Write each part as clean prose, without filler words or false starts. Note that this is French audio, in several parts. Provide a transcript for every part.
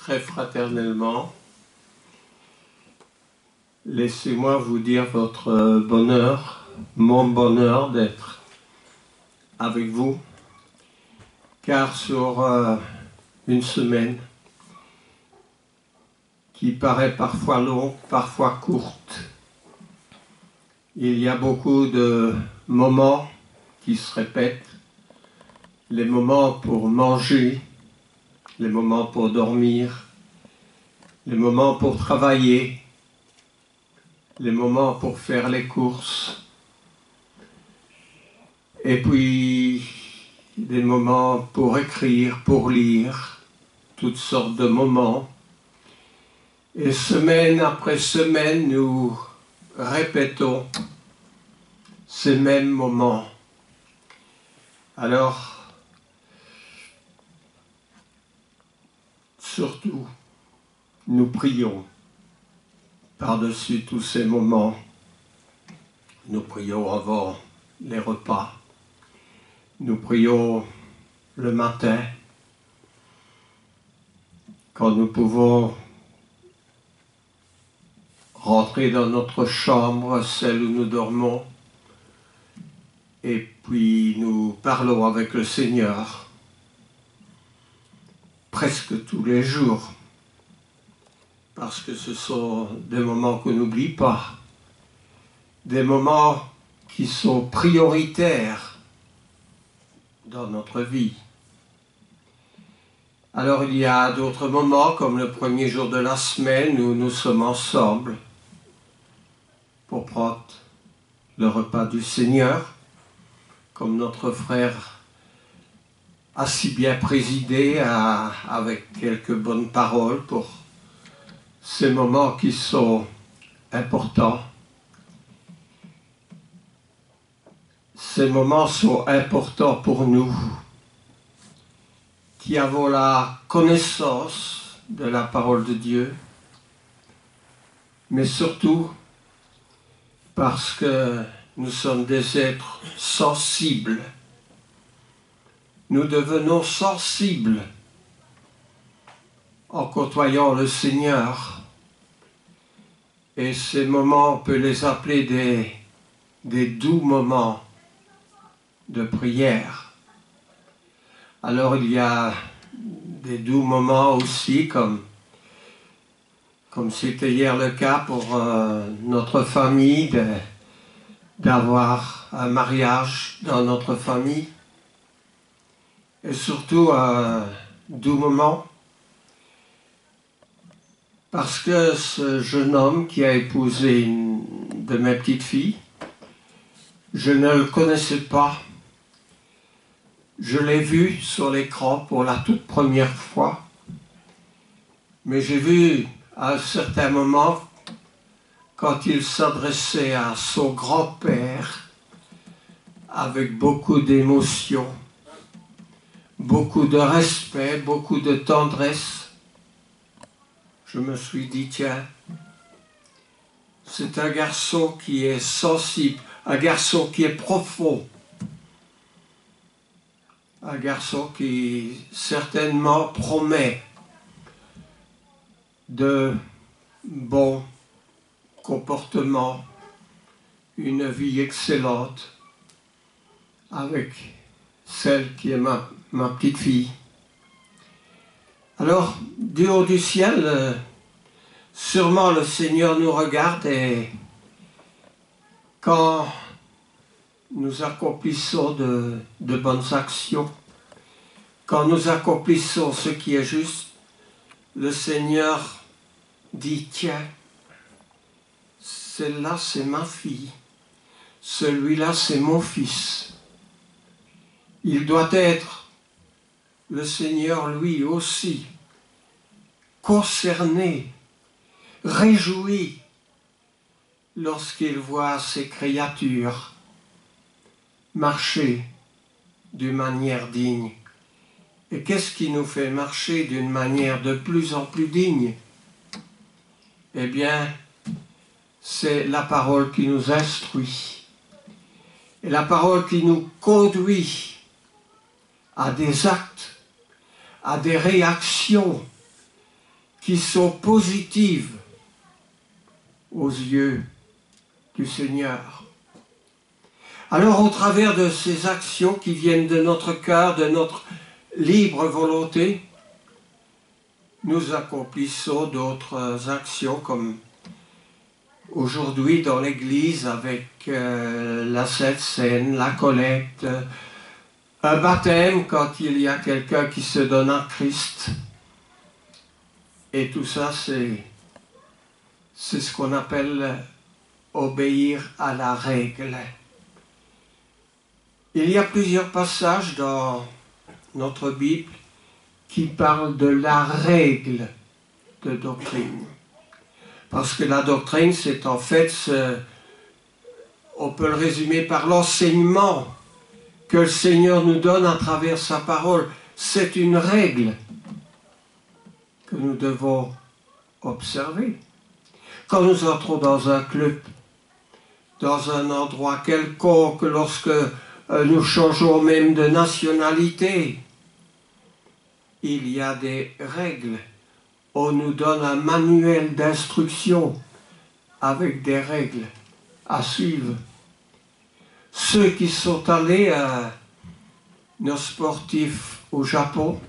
très fraternellement, laissez-moi vous dire votre bonheur, mon bonheur d'être avec vous, car sur une semaine qui paraît parfois longue, parfois courte, il y a beaucoup de moments qui se répètent, les moments pour manger, les moments pour dormir, les moments pour travailler, les moments pour faire les courses, et puis des moments pour écrire, pour lire, toutes sortes de moments. Et semaine après semaine, nous répétons ces mêmes moments. Alors, surtout, nous prions par-dessus tous ces moments. Nous prions avant les repas. Nous prions le matin, quand nous pouvons rentrer dans notre chambre, celle où nous dormons, et puis nous parlons avec le Seigneur presque tous les jours, parce que ce sont des moments qu'on n'oublie pas, des moments qui sont prioritaires dans notre vie. Alors il y a d'autres moments, comme le premier jour de la semaine, où nous sommes ensemble pour prendre le repas du Seigneur, comme notre frère a si bien présidé avec quelques bonnes paroles pour ces moments qui sont importants. Ces moments sont importants pour nous, qui avons la connaissance de la parole de Dieu, mais surtout parce que nous sommes des êtres sensibles. Nous devenons sensibles en côtoyant le Seigneur. Et ces moments, on peut les appeler des doux moments de prière. Alors il y a des doux moments aussi, comme c'était hier le cas pour notre famille, d'avoir un mariage dans notre famille. Et surtout un doux moment, parce que ce jeune homme qui a épousé une de mes petites filles, je ne le connaissais pas. Je l'ai vu sur l'écran pour la toute première fois, mais j'ai vu à un certain moment, quand il s'adressait à son grand-père, avec beaucoup d'émotion, beaucoup de respect, beaucoup de tendresse, je me suis dit, tiens, c'est un garçon qui est sensible, un garçon qui est profond, un garçon qui certainement promet de bons comportements, une vie excellente avec celle qui est ma petite fille. Alors, du haut du ciel, sûrement le Seigneur nous regarde, et quand nous accomplissons de bonnes actions, quand nous accomplissons ce qui est juste, le Seigneur dit, tiens, celle-là c'est ma fille, celui-là c'est mon fils. Il doit être, le Seigneur lui aussi, concerné, réjoui, lorsqu'il voit ses créatures marcher d'une manière digne. Et qu'est-ce qui nous fait marcher d'une manière de plus en plus digne? Eh bien, c'est la parole qui nous instruit. Et la parole qui nous conduit à des actes, à des réactions qui sont positives aux yeux du Seigneur. Alors, au travers de ces actions qui viennent de notre cœur, de notre libre volonté, nous accomplissons d'autres actions comme aujourd'hui dans l'Église avec la Sainte Seine, la collecte, un baptême quand il y a quelqu'un qui se donne à Christ. Et tout ça, c'est ce qu'on appelle obéir à la règle. Il y a plusieurs passages dans notre Bible qui parlent de la règle de doctrine. Parce que la doctrine, c'est en fait, on peut le résumer par l'enseignement que le Seigneur nous donne à travers sa parole. C'est une règle que nous devons observer. Quand nous entrons dans un club, dans un endroit quelconque, lorsque nous changeons même de nationalité, il y a des règles. On nous donne un manuel d'instruction avec des règles à suivre. Ceux qui sont allés, nos sportifs au Japon,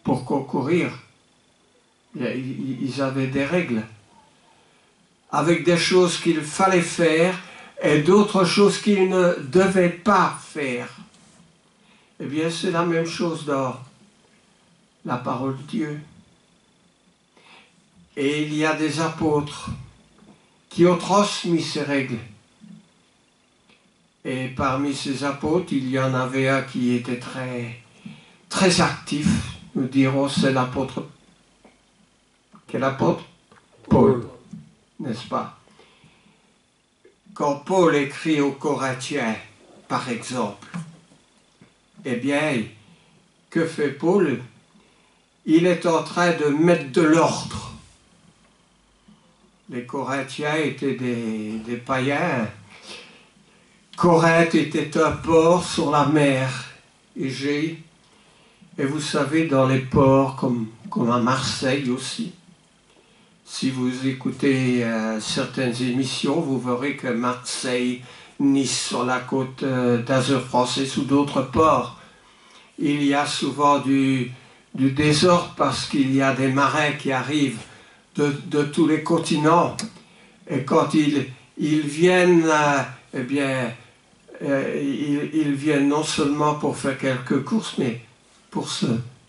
pour concourir, ils avaient des règles, avec des choses qu'il fallait faire et d'autres choses qu'ils ne devaient pas faire. Eh bien, c'est la même chose dans la parole de Dieu. Et il y a des apôtres qui ont transmis ces règles. Et parmi ces apôtres, il y en avait un qui était très, très actif. Nous dirons, c'est l'apôtre. Quel apôtre? Paul, n'est-ce pas? Quand Paul écrit aux Corinthiens, par exemple, eh bien, que fait Paul? Il est en train de mettre de l'ordre. Les Corinthiens étaient des païens. Corinthe était un port sur la mer Égée. Et vous savez, dans les ports, comme à Marseille aussi, si vous écoutez certaines émissions, vous verrez que Marseille, Nice, sur la côte d'Azur française ou d'autres ports, il y a souvent du désordre parce qu'il y a des marins qui arrivent de tous les continents. Et quand ils viennent, eh bien, ils viennent non seulement pour faire quelques courses, mais pour se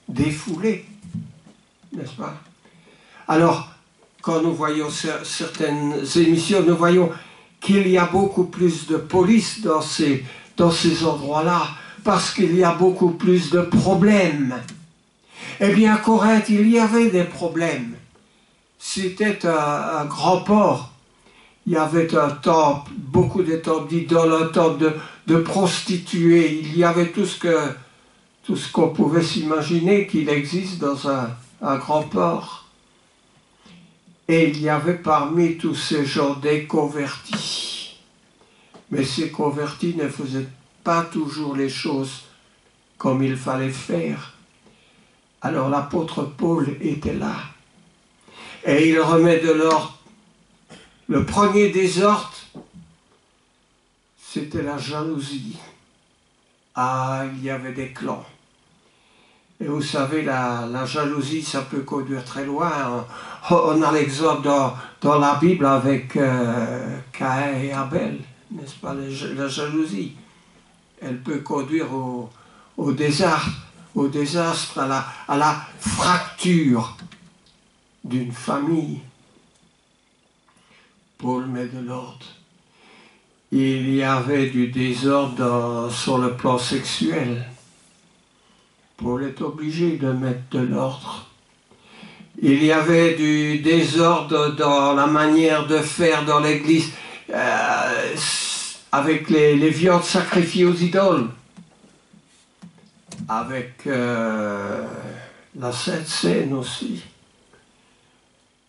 défouler, n'est-ce pas? Alors, quand nous voyons certaines émissions, nous voyons qu'il y a beaucoup plus de police dans ces endroits-là, parce qu'il y a beaucoup plus de problèmes. Eh bien, à Corinthe, il y avait des problèmes. C'était un grand port. Il y avait un temple, beaucoup de temples d'idoles, un temple de prostituées. Il y avait tout ce qu'on pouvait s'imaginer qu'il existe dans un grand port. Et il y avait parmi tous ces gens des convertis. Mais ces convertis ne faisaient pas toujours les choses comme il fallait faire. Alors l'apôtre Paul était là. Et il remet de l'ordre. Le premier désordre, c'était la jalousie. Ah, il y avait des clans. Et vous savez, la jalousie, ça peut conduire très loin. On a l'exemple dans la Bible avec Caïn et Abel, n'est-ce pas? La jalousie, elle peut conduire au désastre, à la fracture d'une famille. Paul met de l'ordre. Il y avait du désordre sur le plan sexuel. Paul est obligé de mettre de l'ordre. Il y avait du désordre dans la manière de faire dans l'Église, avec les viandes sacrifiées aux idoles, avec la Sainte Seine aussi.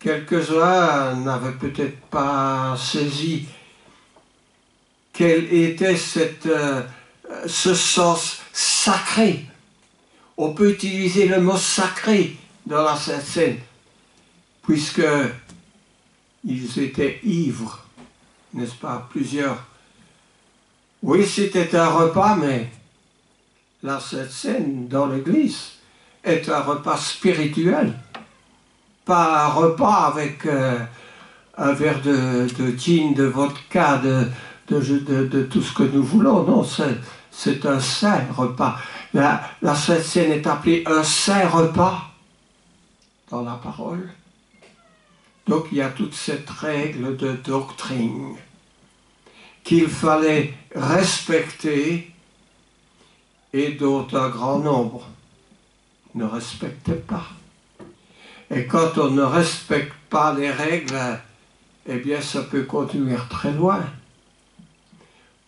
Quelques-uns n'avaient peut-être pas saisi quel était ce sens sacré. On peut utiliser le mot sacré dans la Sainte Seine. puisque ils étaient ivres, n'est-ce pas, plusieurs. Oui, c'était un repas, mais là, cette scène dans l'église est un repas spirituel, pas un repas avec un verre de gin, de vodka, de tout ce que nous voulons. Non, c'est un saint repas. La Sainte Seine est appelée un saint repas dans la parole. Donc il y a toute cette règle de doctrine qu'il fallait respecter et dont un grand nombre ne respectait pas. Et quand on ne respecte pas les règles, eh bien ça peut conduire très loin.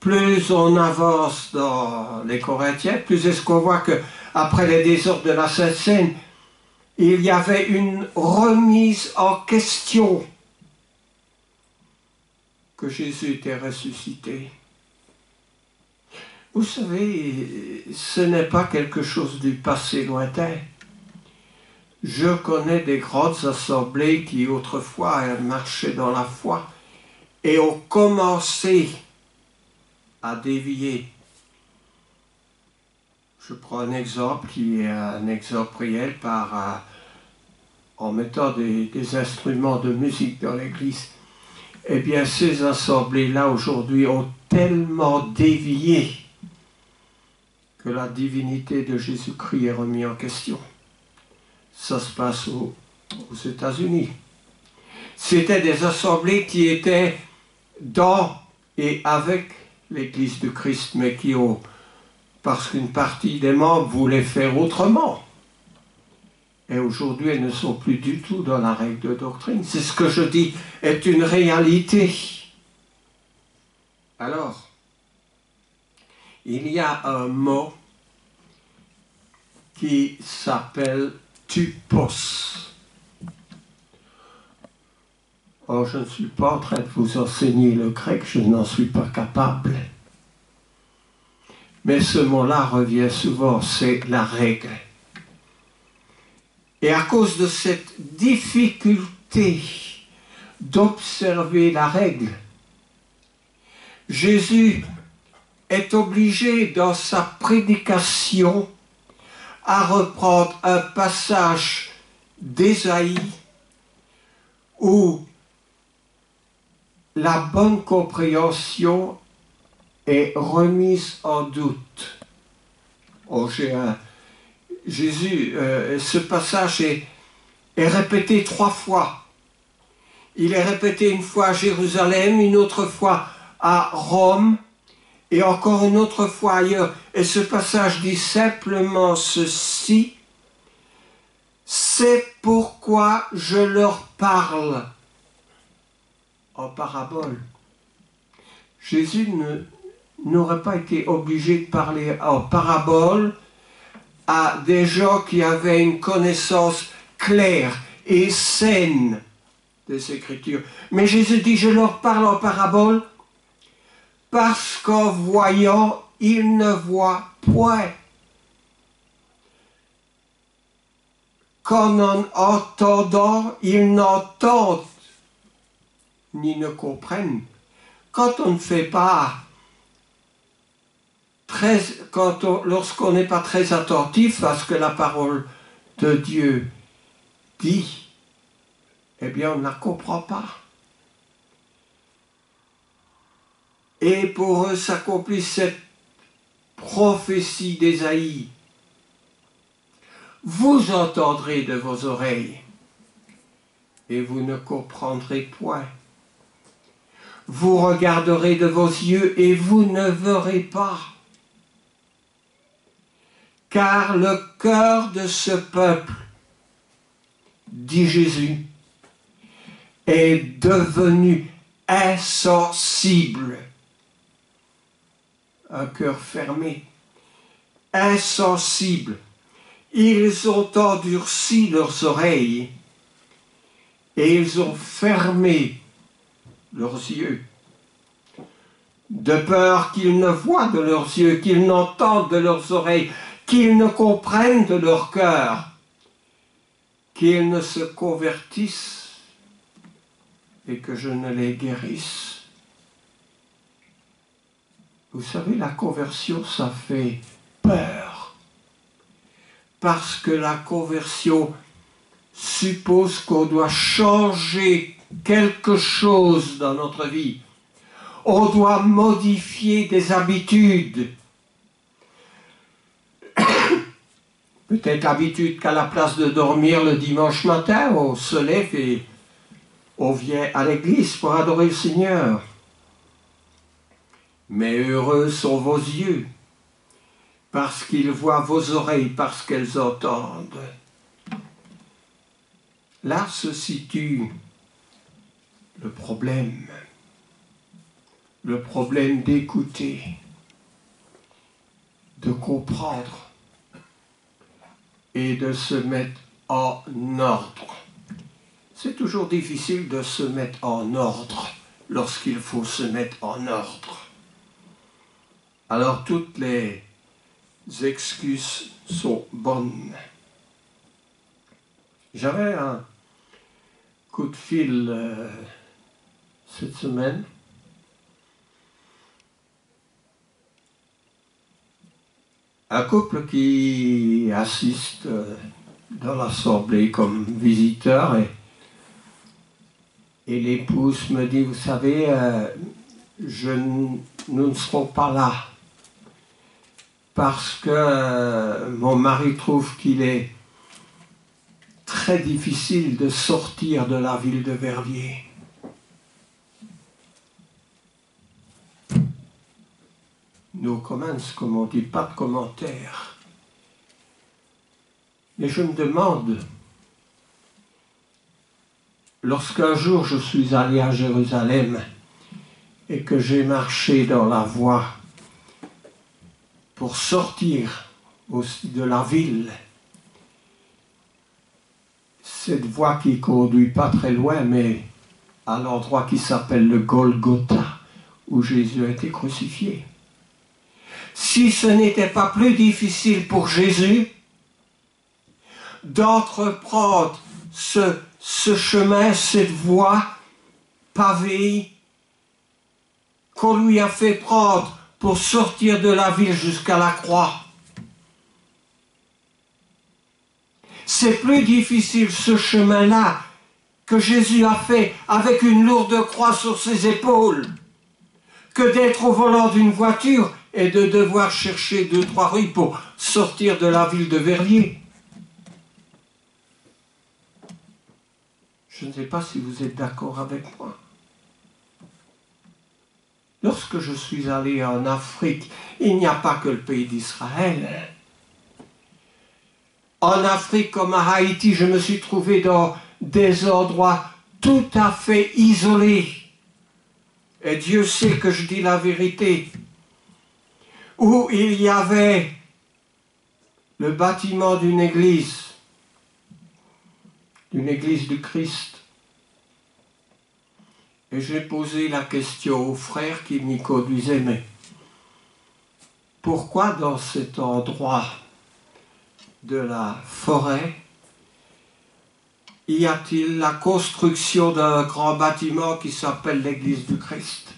Plus on avance dans les Corinthiens, plus est-ce qu'on voit qu'après les désordres de la Sainte Seine, il y avait une remise en question que Jésus était ressuscité. Vous savez, ce n'est pas quelque chose du passé lointain. Je connais des grandes assemblées qui autrefois marchaient dans la foi et ont commencé à dévier. Je prends un exemple qui est un exemple réel en mettant des instruments de musique dans l'église. Eh bien, ces assemblées-là aujourd'hui ont tellement dévié que la divinité de Jésus-Christ est remise en question. Ça se passe aux États-Unis. C'était des assemblées qui étaient dans et avec l'Église du Christ, mais qui ont, parce qu'une partie des membres voulait faire autrement. Et aujourd'hui, elles ne sont plus du tout dans la règle de doctrine. C'est ce que je dis, est une réalité. Alors, il y a un mot qui s'appelle tupos. Or, je ne suis pas en train de vous enseigner le grec, je n'en suis pas capable. Mais ce mot-là revient souvent, c'est la règle. Et à cause de cette difficulté d'observer la règle, Jésus est obligé dans sa prédication à reprendre un passage d'Ésaïe où la bonne compréhension est remise en doute. Oh, Jésus, ce passage est répété 3 fois. Il est répété une fois à Jérusalem, une autre fois à Rome, et encore une autre fois ailleurs. Et ce passage dit simplement ceci: c'est pourquoi je leur parle en parabole. Jésus n'aurait pas été obligé de parler en parabole à des gens qui avaient une connaissance claire et saine des Écritures. Mais Jésus dit, je leur parle en parabole parce qu'en voyant, ils ne voient point. Qu'en entendant, ils n'entendent ni ne comprennent. Quand on ne fait pas lorsqu'on n'est pas très attentif à ce que la parole de Dieu dit, eh bien on ne la comprend pas. Et pour eux s'accomplit cette prophétie d'Ésaïe. Vous entendrez de vos oreilles et vous ne comprendrez point. Vous regarderez de vos yeux et vous ne verrez pas. Car le cœur de ce peuple, dit Jésus, est devenu insensible. Un cœur fermé, insensible. Ils ont endurci leurs oreilles et ils ont fermé leurs yeux, de peur qu'ils ne voient de leurs yeux, qu'ils n'entendent de leurs oreilles, qu'ils ne comprennent de leur cœur, qu'ils ne se convertissent et que je ne les guérisse. Vous savez, la conversion, ça fait peur. Parce que la conversion suppose qu'on doit changer quelque chose dans notre vie. On doit modifier des habitudes. Peut-être l'habitude qu'à la place de dormir le dimanche matin, on se lève et on vient à l'église pour adorer le Seigneur. Mais heureux sont vos yeux, parce qu'ils voient, vos oreilles, parce qu'elles entendent. Là se situe le problème d'écouter, de comprendre et de se mettre en ordre. C'est toujours difficile de se mettre en ordre lorsqu'il faut se mettre en ordre. Alors toutes les excuses sont bonnes. J'avais un coup de fil cette semaine. Un couple qui assiste dans l'assemblée comme visiteur et l'épouse me dit, vous savez, nous ne serons pas là parce que mon mari trouve qu'il est très difficile de sortir de la ville de Verviers. No comments, comme on dit, pas de commentaires. Mais je me demande, lorsqu'un jour je suis allé à Jérusalem et que j'ai marché dans la voie pour sortir aussi de la ville, cette voie qui ne conduit pas très loin, mais à l'endroit qui s'appelle le Golgotha, où Jésus a été crucifié. Si ce n'était pas plus difficile pour Jésus d'entreprendre ce chemin, cette voie pavée qu'on lui a fait prendre pour sortir de la ville jusqu'à la croix. C'est plus difficile ce chemin-là que Jésus a fait avec une lourde croix sur ses épaules que d'être au volant d'une voiture et de devoir chercher 2-3 rues pour sortir de la ville de Verviers. Je ne sais pas si vous êtes d'accord avec moi. Lorsque je suis allé en Afrique, il n'y a pas que le pays d'Israël. En Afrique comme à Haïti, je me suis trouvé dans des endroits tout à fait isolés. Et Dieu sait que je dis la vérité. Où il y avait le bâtiment d'une église du Christ. Et j'ai posé la question aux frères qui m'y conduisaient, mais pourquoi dans cet endroit de la forêt y a-t-il la construction d'un grand bâtiment qui s'appelle l'église du Christ?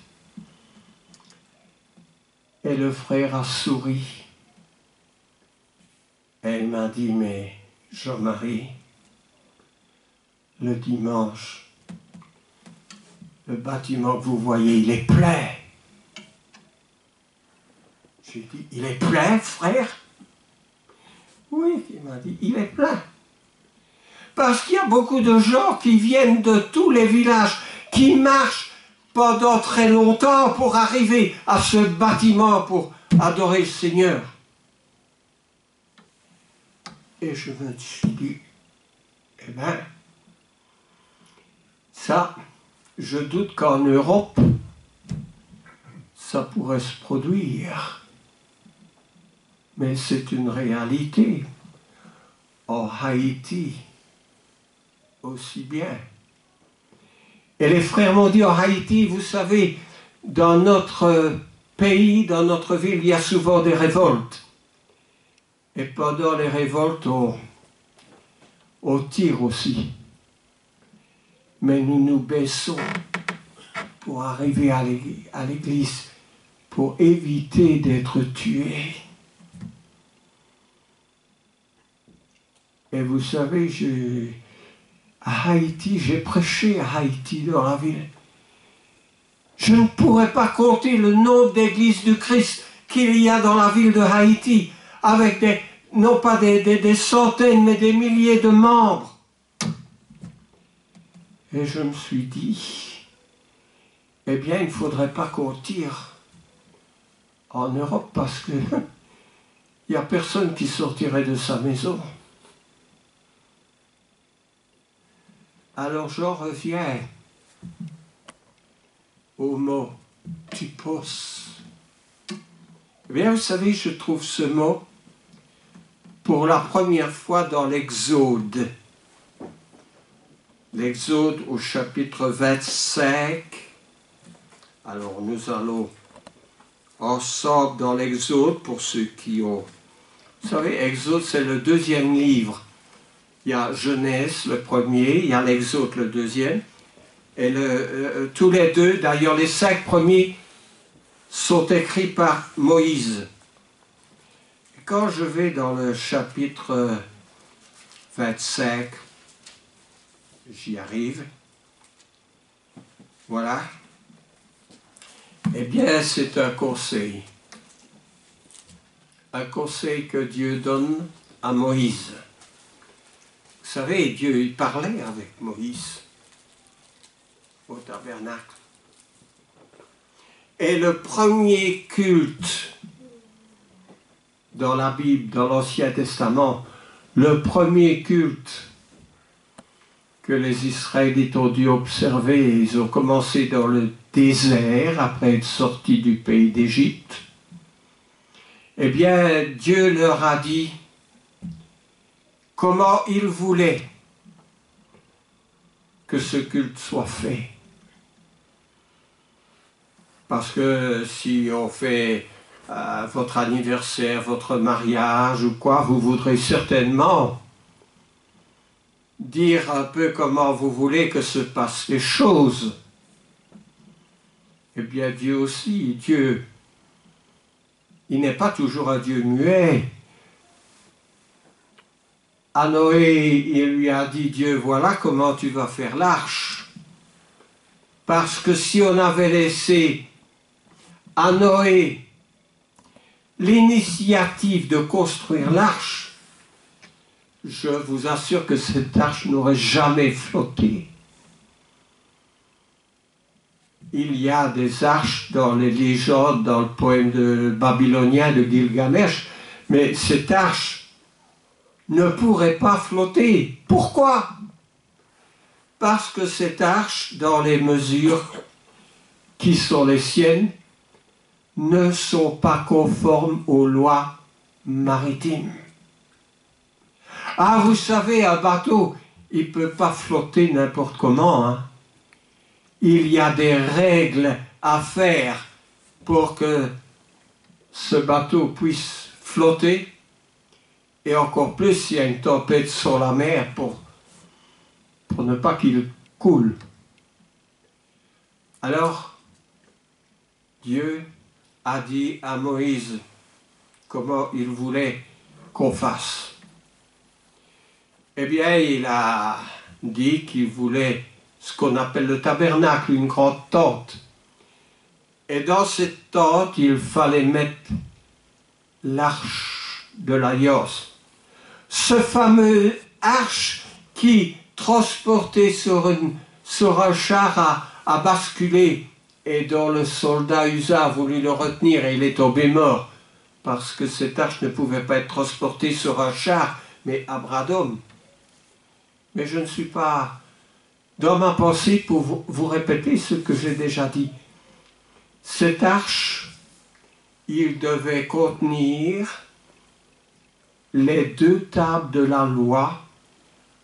Et le frère a souri. Et il m'a dit, mais Jean-Marie, le dimanche, le bâtiment que vous voyez, il est plein. J'ai dit, il est plein, frère? Oui, il m'a dit, il est plein. Parce qu'il y a beaucoup de gens qui viennent de tous les villages, qui marchent pendant très longtemps pour arriver à ce bâtiment pour adorer le Seigneur. Et je me suis dit, eh bien, ça, je doute qu'en Europe, ça pourrait se produire. Mais c'est une réalité. En Haïti, aussi bien. Et les frères m'ont dit, en Haïti, vous savez, dans notre pays, dans notre ville, il y a souvent des révoltes. Et pendant les révoltes, on tire aussi. mais nous nous baissons pour arriver à l'église, pour éviter d'être tués. Et vous savez, à Haïti, j'ai prêché à Haïti dans la ville. Je ne pourrais pas compter le nombre d'églises du Christ qu'il y a dans la ville de Haïti, avec non pas des centaines, mais des milliers de membres. Et je me suis dit, eh bien, il ne faudrait pas qu'on tire en Europe parce que il n'y a personne qui sortirait de sa maison. Alors j'en reviens au mot typos. Eh bien, vous savez, je trouve ce mot pour la première fois dans l'Exode. L'Exode au chapitre 25. Alors nous allons ensemble dans l'Exode pour ceux qui ont... Vous savez, Exode c'est le deuxième livre. Il y a Genèse le premier, il y a l'Exode le deuxième. Et tous les deux, d'ailleurs les 5 premiers, sont écrits par Moïse. Et quand je vais dans le chapitre 25, j'y arrive. Voilà. Eh bien, c'est un conseil. Un conseil que Dieu donne à Moïse. Vous savez, Dieu, il parlait avec Moïse au tabernacle. Et le premier culte dans la Bible, dans l'Ancien Testament, le premier culte que les Israélites ont dû observer, ils ont commencé dans le désert, après être sortis du pays d'Égypte, eh bien, Dieu leur a dit comment il voulait que ce culte soit fait. Parce que si on fait votre anniversaire, votre mariage ou quoi, vous voudrez certainement dire un peu comment vous voulez que se passent les choses. Eh bien, Dieu aussi, Dieu, il n'est pas toujours un Dieu muet. À Noé, il lui a dit, Dieu, voilà comment tu vas faire l'arche. Parce que si on avait laissé à Noé l'initiative de construire l'arche, je vous assure que cette arche n'aurait jamais flotté. Il y a des arches dans les légendes, dans le poème babylonien de Gilgamesh, mais cette arche ne pourrait pas flotter. Pourquoi? Parce que cette arche, dans les mesures qui sont les siennes, ne sont pas conformes aux lois maritimes. Ah, vous savez, un bateau, il ne peut pas flotter n'importe comment, hein. Il y a des règles à faire pour que ce bateau puisse flotter, et encore plus s'il y a une tempête sur la mer pour ne pas qu'il coule. Alors, Dieu a dit à Moïse comment il voulait qu'on fasse. Eh bien, il a dit qu'il voulait ce qu'on appelle le tabernacle, une grande tente. Et dans cette tente, il fallait mettre l'arche de l'alliance. Ce fameux arche qui, transporté sur un char, a basculé et dont le soldat Uza a voulu le retenir et il est tombé mort parce que cette arche ne pouvait pas être transportée sur un char, mais à bras d'homme. Mais je ne suis pas dans ma pensée pour vous répéter ce que j'ai déjà dit. Cette arche, il devait contenir les 2 tables de la loi,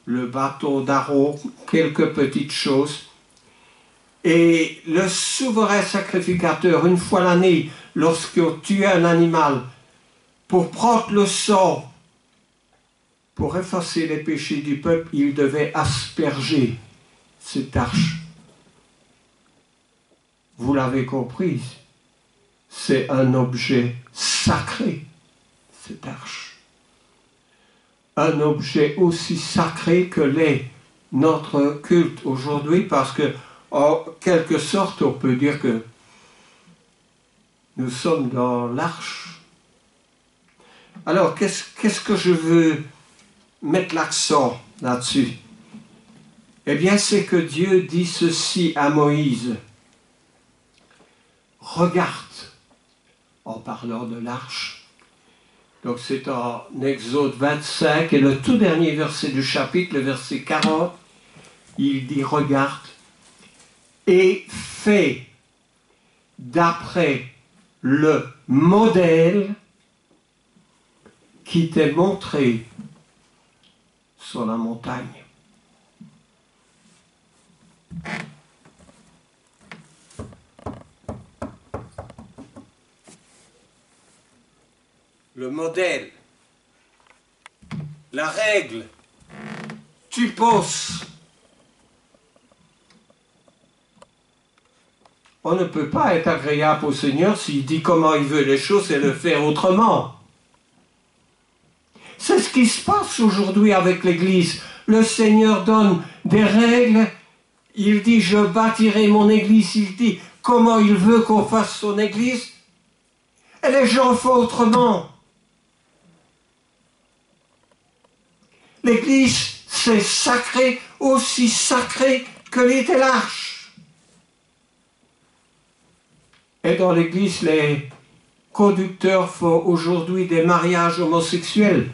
le bâton d'Aaron, quelques petites choses. Et le souverain sacrificateur, une fois l'année, lorsqu'on tuait un animal, pour prendre le sang, pour effacer les péchés du peuple, il devait asperger cette arche, vous l'avez compris, c'est un objet sacré, cette arche. Un objet aussi sacré que l'est notre culte aujourd'hui, parce que, en quelque sorte, on peut dire que nous sommes dans l'arche. Alors, qu'est-ce que je veux mettre l'accent là-dessus? Eh bien, c'est que Dieu dit ceci à Moïse. Regarde, en parlant de l'arche. Donc c'est en Exode 25, et le tout dernier verset du chapitre, le verset 40, il dit, regarde, et fais d'après le modèle qui t'est montré sur la montagne. Le modèle, la règle, tu poses. On ne peut pas être agréable au Seigneur s'il dit comment il veut les choses et le faire autrement. C'est ce qui se passe aujourd'hui avec l'Église. Le Seigneur donne des règles, il dit je bâtirai mon Église, il dit comment il veut qu'on fasse son Église, et les gens font autrement. L'Église, c'est sacré, aussi sacré que l'était l'arche. Et dans l'Église, les conducteurs font aujourd'hui des mariages homosexuels.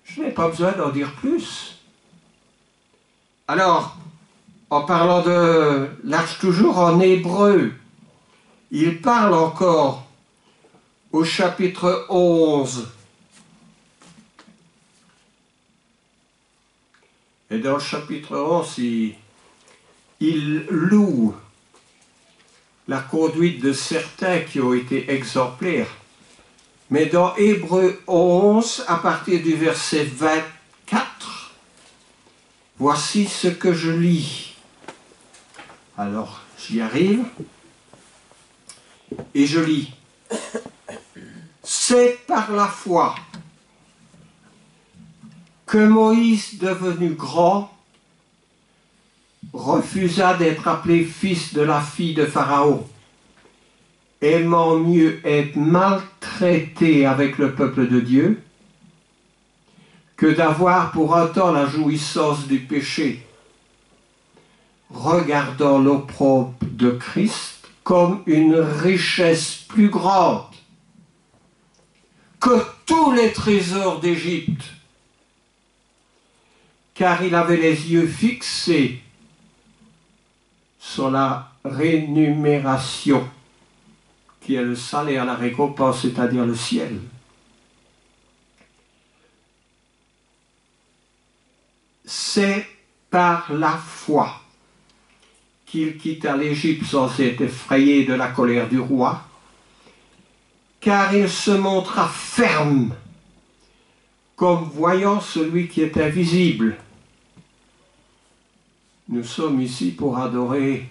Je n'ai pas besoin d'en dire plus. Alors, en parlant de l'arche toujours en hébreu, il parle encore au chapitre 11. Et dans le chapitre 11, il loue la conduite de certains qui ont été exemplaires. Mais dans Hébreux 11, à partir du verset 24, voici ce que je lis. Alors, j'y arrive. Et je lis. C'est par la foi que Moïse, devenu grand, refusa d'être appelé fils de la fille de Pharaon, aimant mieux être maltraité avec le peuple de Dieu que d'avoir pour un temps la jouissance du péché, regardant l'opprobre de Christ comme une richesse plus grande que tous les trésors d'Égypte, car il avait les yeux fixés sur la rémunération, qui est le salaire, la récompense, c'est-à-dire le ciel. C'est par la foi qu'il quitta l'Égypte sans être effrayé de la colère du roi, car il se montra ferme, comme voyant celui qui est invisible. Nous sommes ici pour adorer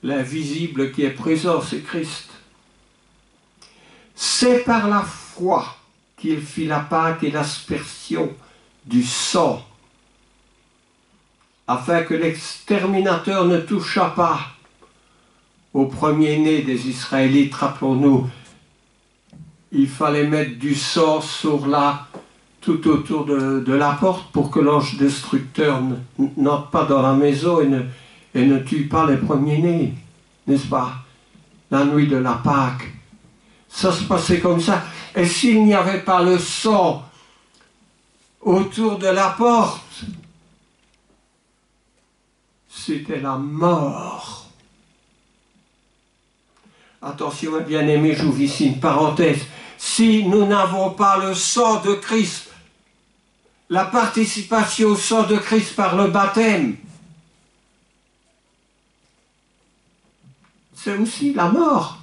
l'invisible qui est présent, c'est Christ. C'est par la foi qu'il fit la Pâque et l'aspersion du sang, afin que l'exterminateur ne touchât pas au premier-né des Israélites. Rappelons-nous, il fallait mettre du sang sur tout autour de la porte pour que l'ange destructeur n'entre pas dans la maison et ne tue pas les premiers-nés, n'est-ce pas? La nuit de la Pâque. Ça se passait comme ça. Et s'il n'y avait pas le sang autour de la porte, c'était la mort. Attention, bien-aimés, j'ouvre ici une parenthèse. Si nous n'avons pas le sang de Christ, la participation au sang de Christ par le baptême, c'est aussi la mort.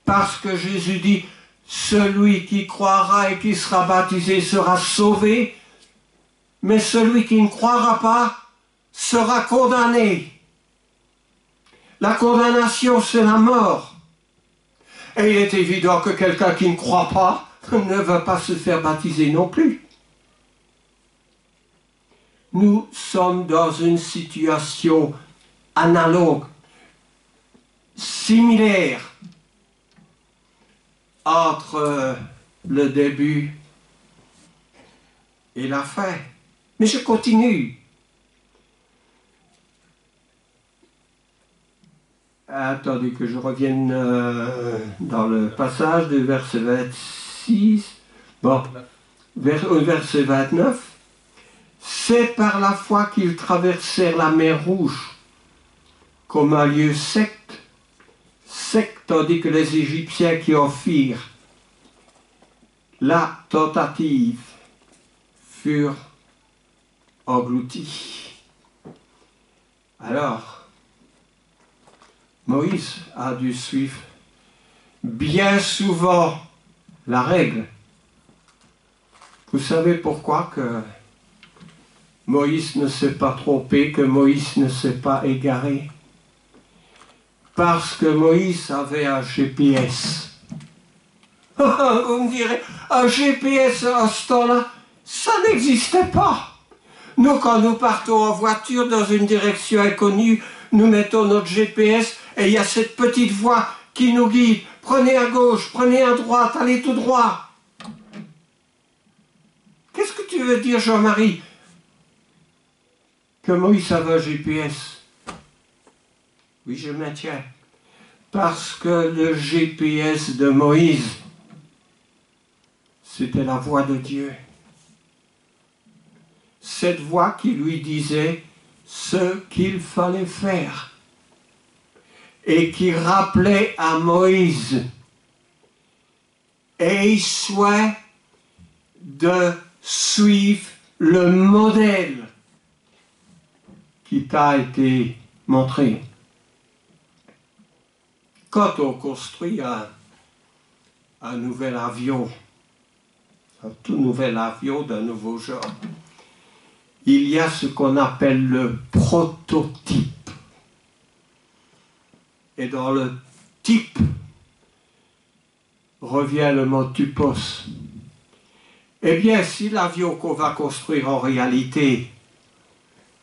Parce que Jésus dit, celui qui croira et qui sera baptisé sera sauvé, mais celui qui ne croira pas sera condamné. La condamnation, c'est la mort. Et il est évident que quelqu'un qui ne croit pas ne va pas se faire baptiser non plus. Nous sommes dans une situation analogue, similaire, entre le début et la fin. Mais je continue. Attendez que je revienne dans le passage du verset 26. Bon, au verset 29. C'est par la foi qu'ils traversèrent la mer Rouge comme un lieu sec, tandis que les Égyptiens qui en firent la tentative furent engloutis. Alors, Moïse a dû suivre bien souvent la règle. Vous savez pourquoi que Moïse ne s'est pas trompé, que Moïse ne s'est pas égaré? Parce que Moïse avait un GPS. Vous me direz, un GPS à ce temps-là, ça n'existait pas. Nous, quand nous partons en voiture dans une direction inconnue, nous mettons notre GPS et il y a cette petite voix qui nous guide. Prenez à gauche, prenez à droite, allez tout droit. Qu'est-ce que tu veux dire, Jean-Marie? Que Moïse avait un GPS? Oui, je maintiens. Parce que le GPS de Moïse, c'était la voix de Dieu. Cette voix qui lui disait ce qu'il fallait faire et qui rappelait à Moïse aie soin de suivre le modèle qui t'a été montré. Quand on construit un nouvel avion, un tout nouvel avion d'un nouveau genre, il y a ce qu'on appelle le prototype. Et dans le type revient le mot typos. Eh bien, si l'avion qu'on va construire en réalité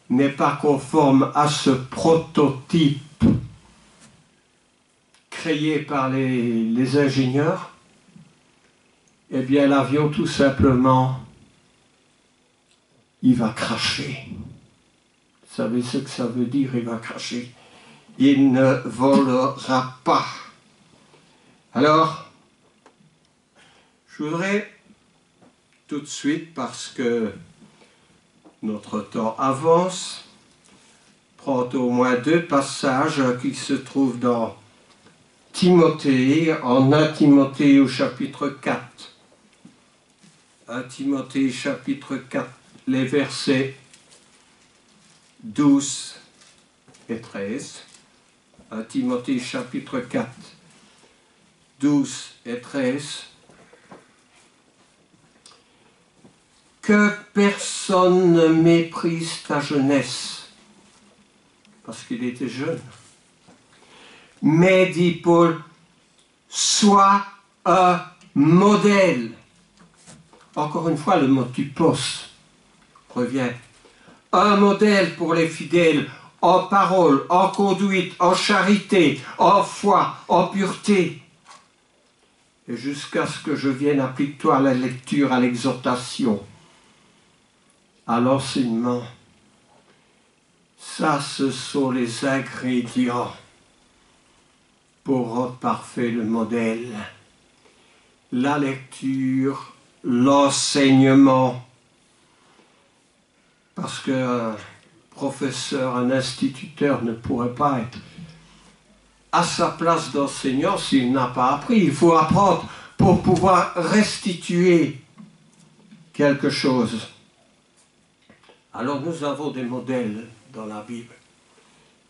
n'est pas conforme à ce prototype créé par les ingénieurs, eh bien l'avion tout simplement, il va cracher. Vous savez ce que ça veut dire, il va cracher? Il ne volera pas. Alors, je voudrais tout de suite, parce que notre temps avance, prendre au moins 2 passages qui se trouvent dans Timothée, en 1 Timothée au chapitre 4. 1 Timothée chapitre 4, les versets 12 et 13. 1 Timothée chapitre 4, 12 et 13. Que personne ne méprise ta jeunesse, parce qu'il était jeune. Mais, dit Paul, sois un modèle. Encore une fois, le mot typos revient. Un modèle pour les fidèles, en parole, en conduite, en charité, en foi, en pureté. Et jusqu'à ce que je vienne, applique-toi à la lecture, à l'exhortation, à l'enseignement. Ça, ce sont les ingrédients pour rendre parfait le modèle. La lecture, l'enseignement. Parce qu'un professeur, un instituteur ne pourrait pas être à sa place d'enseignant s'il n'a pas appris. Il faut apprendre pour pouvoir restituer quelque chose. Alors nous avons des modèles dans la Bible.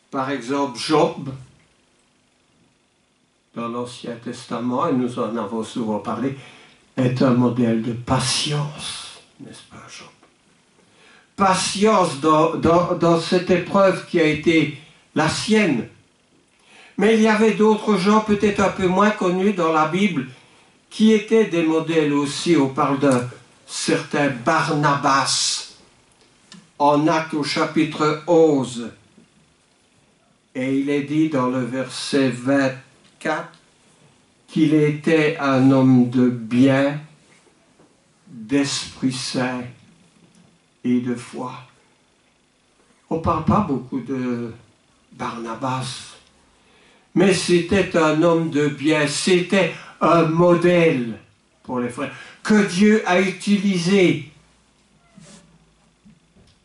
Par exemple, Job. dans l'Ancien Testament, et nous en avons souvent parlé, est un modèle de patience, n'est-ce pas, Job? Patience dans cette épreuve qui a été la sienne. Mais il y avait d'autres gens, peut-être un peu moins connus dans la Bible, qui étaient des modèles aussi. On parle d'un certain Barnabas, en Actes au chapitre 11. Et il est dit dans le verset 24 qu'il était un homme de bien, d'esprit saint et de foi. On ne parle pas beaucoup de Barnabas, mais c'était un homme de bien, c'était un modèle pour les frères, que Dieu a utilisé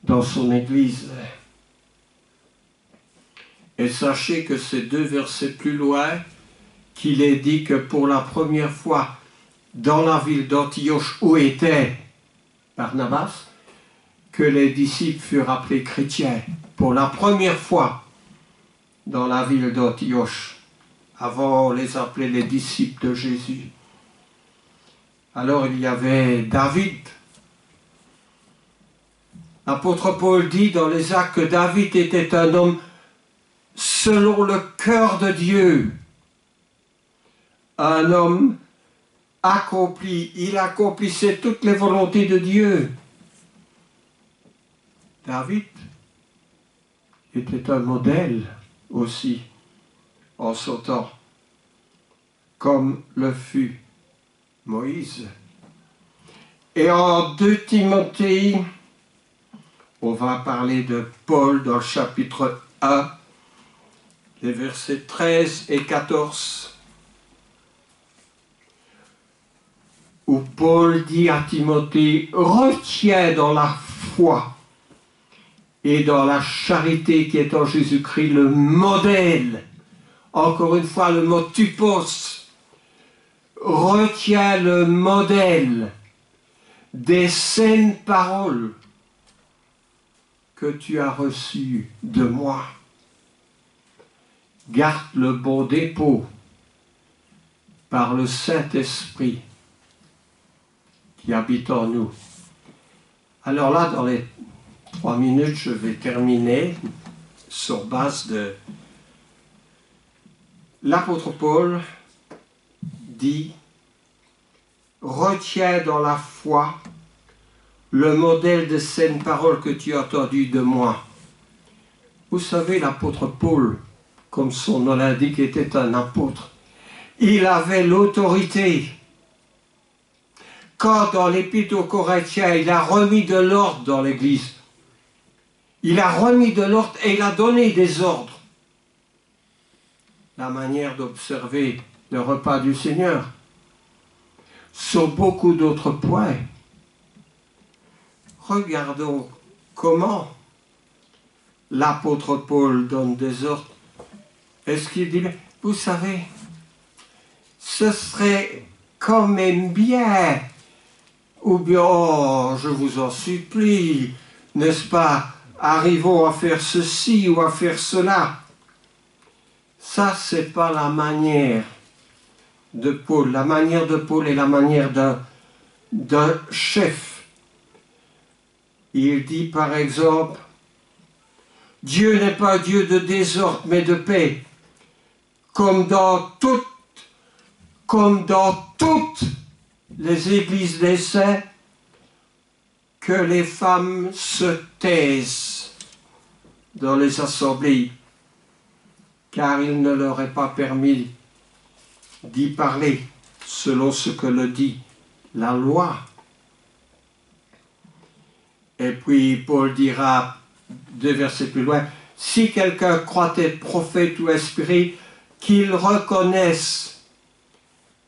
dans son Église. Et sachez que ces 2 versets plus loin, qu'il est dit que pour la première fois dans la ville d'Antioche où était Barnabas, que les disciples furent appelés chrétiens. Pour la première fois dans la ville d'Antioche. Avant, on les appelait les disciples de Jésus. Alors il y avait David. L'apôtre Paul dit dans les Actes que David était un homme selon le cœur de Dieu. Un homme accompli. Il accomplissait toutes les volontés de Dieu. David était un modèle aussi en son temps, comme le fut Moïse. Et en 2 Timothée, on va parler de Paul dans le chapitre 1, les versets 13 et 14, où Paul dit à Timothée, retiens dans la foi et dans la charité qui est en Jésus-Christ le modèle. Encore une fois, le mot typos. Retiens le modèle des saines paroles que tu as reçues de moi. Garde le bon dépôt par le Saint-Esprit qui habite en nous. Alors là, dans les 3 minutes, je vais terminer sur base de l'apôtre Paul dit « Retiens dans la foi le modèle de saines paroles que tu as entendu de moi. » Vous savez, l'apôtre Paul, comme son nom l'indique, était un apôtre. Il avait l'autorité. Quand dans l'Épître aux Corinthiens, il a remis de l'ordre dans l'Église, il a remis de l'ordre et il a donné des ordres. La manière d'observer le repas du Seigneur. Sur beaucoup d'autres points. Regardons comment l'apôtre Paul donne des ordres. Est-ce qu'il dit, vous savez, ce serait quand même bien, ou bien, oh, je vous en supplie, n'est-ce pas, arrivons à faire ceci ou à faire cela. Ça, c'est pas la manière de Paul. La manière de Paul est la manière d'un chef. Il dit par exemple, Dieu n'est pas Dieu de désordre, mais de paix. Comme dans toutes les églises des saints, que les femmes se taisent dans les assemblées, car il ne leur est pas permis d'y parler, selon ce que le dit la loi. Et puis Paul dira, 2 versets plus loin, si quelqu'un croit être prophète ou inspiré, qu'il reconnaisse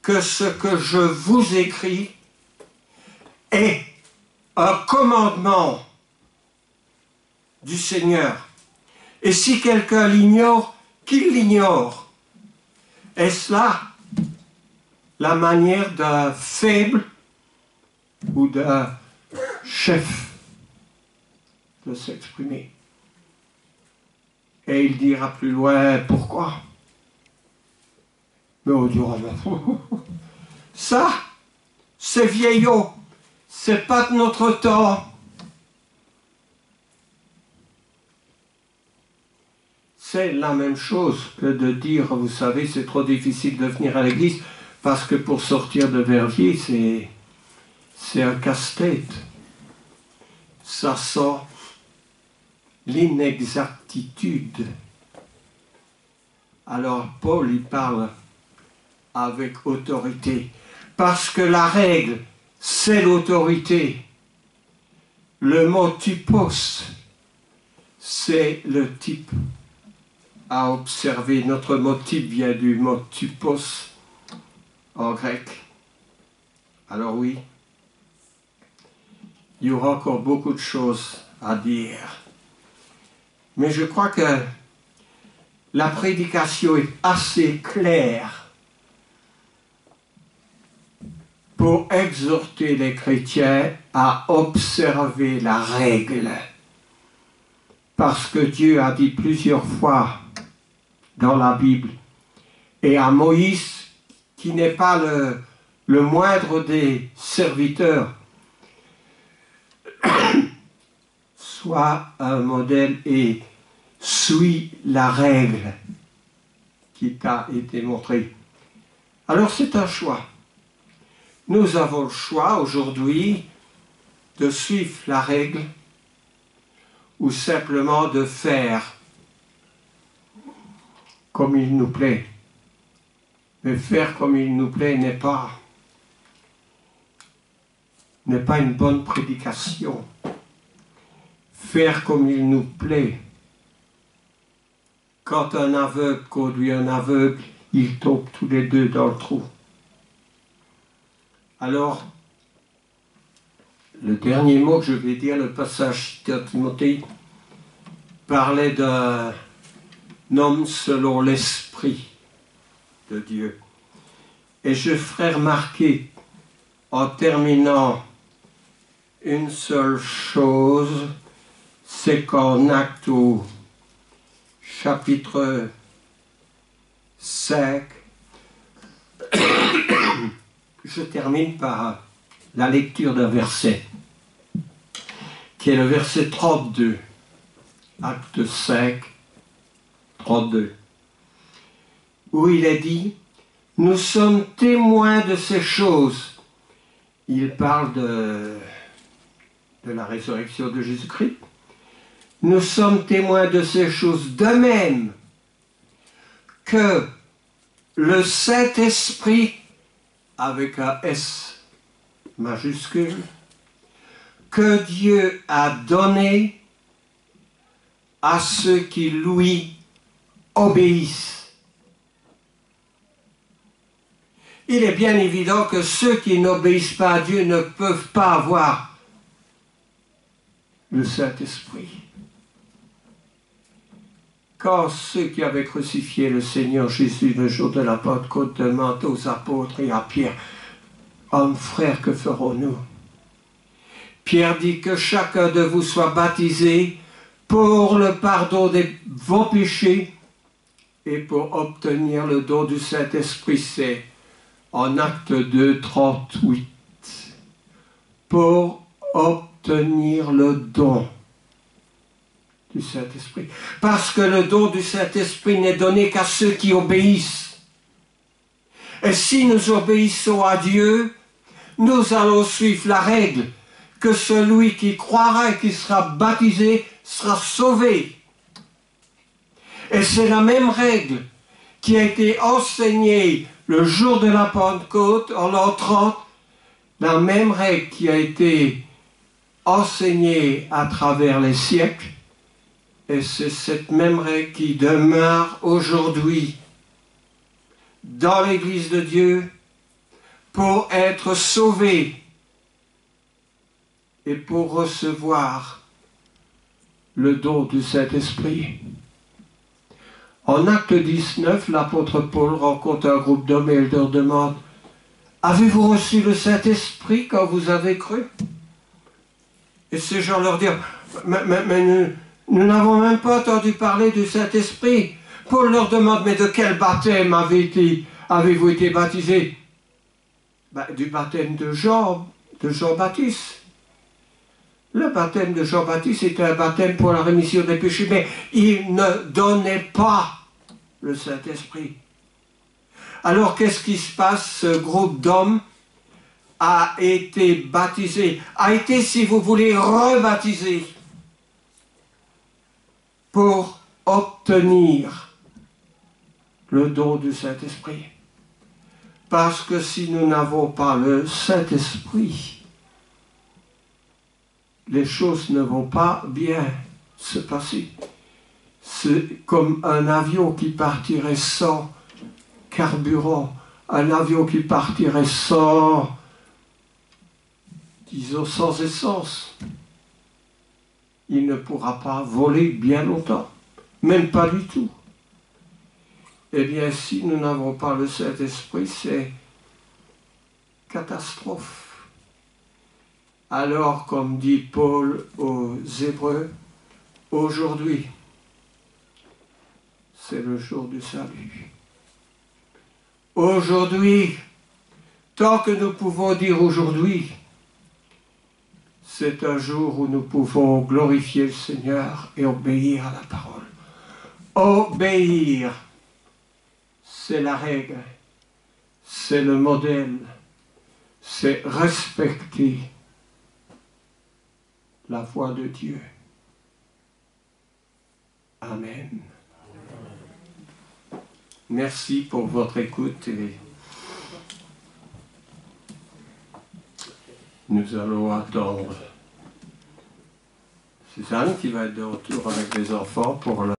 que ce que je vous écris est un commandement du Seigneur. Et si quelqu'un l'ignore, qu'il l'ignore. Est-ce là la manière d'un faible ou d'un chef de s'exprimer? Et il dira plus loin, pourquoi? Mais on dira, ça, c'est vieillot, c'est pas de notre temps. C'est la même chose que de dire, vous savez, c'est trop difficile de venir à l'église parce que pour sortir de Verviers, c'est un casse-tête. Ça sent l'inexactitude. Alors Paul, il parle avec autorité. Parce que la règle, c'est l'autorité. Le mot typos, c'est le type à observer. Notre mot type vient du mot typos en grec. Alors oui, il y aura encore beaucoup de choses à dire. Mais je crois que la prédication est assez claire pour exhorter les chrétiens à observer la règle. Parce que Dieu a dit plusieurs fois dans la Bible, et à Moïse, qui n'est pas le moindre des serviteurs, sois un modèle et suis la règle qui t'a été montrée. Alors c'est un choix. Nous avons le choix aujourd'hui de suivre la règle ou simplement de faire comme il nous plaît. Mais faire comme il nous plaît n'est pas une bonne prédication. Faire comme il nous plaît. Quand un aveugle conduit un aveugle, ils tombent tous les deux dans le trou. Alors, le dernier mot que je vais dire, le passage de Timothée, parlait d'un homme selon l'esprit de Dieu. Et je ferai remarquer, en terminant, une seule chose, c'est qu'en Actes au chapitre 5, je termine par la lecture d'un verset, qui est le verset 32, Acte 5, 32, où il est dit, « Nous sommes témoins de ces choses ». Il parle de la résurrection de Jésus-Christ. « Nous sommes témoins de ces choses, de même que le Saint-Esprit, avec un S majuscule, que Dieu a donné à ceux qui lui obéissent. » Il est bien évident que ceux qui n'obéissent pas à Dieu ne peuvent pas avoir le Saint-Esprit. Quand ceux qui avaient crucifié le Seigneur Jésus le jour de la Pentecôte demandent aux apôtres et à Pierre, « Hommes, frères, que ferons-nous » Pierre dit que chacun de vous soit baptisé pour le pardon de vos péchés et pour obtenir le don du Saint-Esprit. C'est en Acte 2, 38. Pour obtenir le don du Saint-Esprit. Parce que le don du Saint-Esprit n'est donné qu'à ceux qui obéissent. Et si nous obéissons à Dieu, nous allons suivre la règle que celui qui croira et qui sera baptisé sera sauvé. Et c'est la même règle qui a été enseignée le jour de la Pentecôte, en l'an 30, la même règle qui a été enseignée à travers les siècles, et c'est cette même règle qui demeure aujourd'hui dans l'Église de Dieu pour être sauvé et pour recevoir le don du Saint-Esprit. En Acte 19, l'apôtre Paul rencontre un groupe d'hommes et il leur demande « Avez-vous reçu le Saint-Esprit quand vous avez cru ?» Et ces gens leur disent « Mais nous n'avons même pas entendu parler du Saint-Esprit. » Paul leur demande « Mais de quel baptême avez-vous été baptisé? Du baptême de Jean-Baptiste. Le baptême de Jean-Baptiste était un baptême pour la rémission des péchés, mais il ne donnait pas le Saint-Esprit. Alors qu'est-ce qui se passe? Ce groupe d'hommes a été baptisé, a été, si vous voulez, rebaptisé pour obtenir le don du Saint-Esprit. Parce que si nous n'avons pas le Saint-Esprit, les choses ne vont pas bien se passer. C'est comme un avion qui partirait sans carburant, un avion qui partirait sans essence. Il ne pourra pas voler bien longtemps, même pas du tout. Eh bien, si nous n'avons pas le Saint-Esprit, c'est catastrophe. Alors, comme dit Paul aux Hébreux, aujourd'hui, c'est le jour du salut. Aujourd'hui, tant que nous pouvons dire aujourd'hui, c'est un jour où nous pouvons glorifier le Seigneur et obéir à la parole. Obéir, c'est la règle, c'est le modèle, c'est respecter la voix de Dieu. Amen. Merci pour votre écoute et nous allons attendre Suzanne qui va être de retour avec les enfants pour